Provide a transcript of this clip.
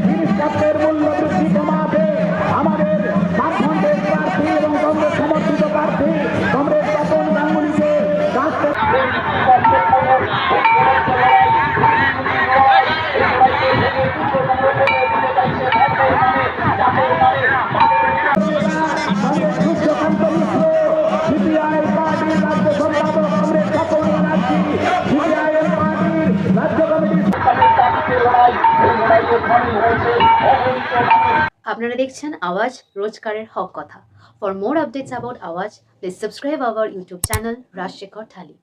জিনিসপত্রের মূল্য বৃদ্ধি কমাতে আমাদের বামফ্রন্টের প্রার্থী এবং কংগ্রেস সমর্থিত প্রার্থী কংগ্রেস তপন গাঙ্গুলিকে সিপিআই পার্টির রাজ্য সম্পাদক কংগ্রেস তপন ব্যানার্জি সিপিআইএম পার্টির রাজ্য কমিটির আপনারা দেখছেন আওয়াজ রোজকারের হক কথা। ফর মোর আপডেটস অ্যাবাউট আওয়াজ, please subscribe our YouTube channel Rajshekhar thali.